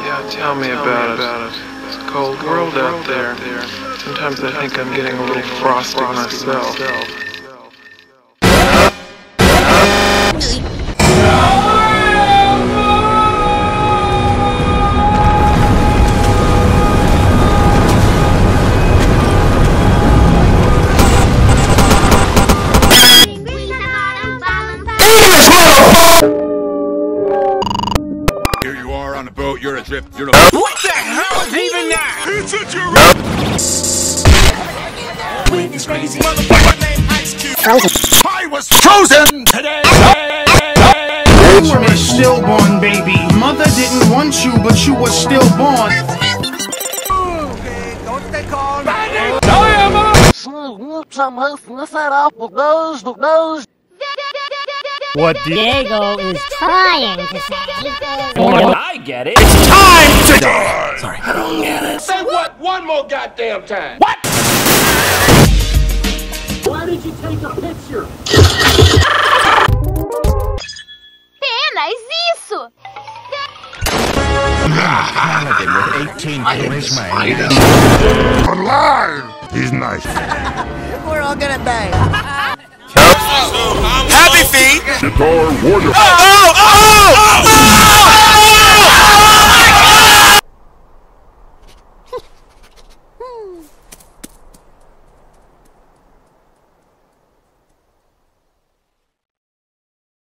Yeah, tell me about it. It's a cold world out there. Sometimes I think I'm getting a little frosty myself. Here you are on a boat, you're adrift, you're What the hell is even that? It's a giraffe! Wind is crazy. Motherfucker named Ice Cube. I was frozen today! You were a stillborn baby. Mother didn't want you, but you were stillborn. Okay, don't stay calm. What Diego is trying to say. I get it. It's time to die! Sorry, I don't get it. Say what one more goddamn time? What? Why did you take a picture? Apenas isso! Paladin with 18 charisma. Alive! He's nice. We're all gonna die. Happy feet! Guitar warrior.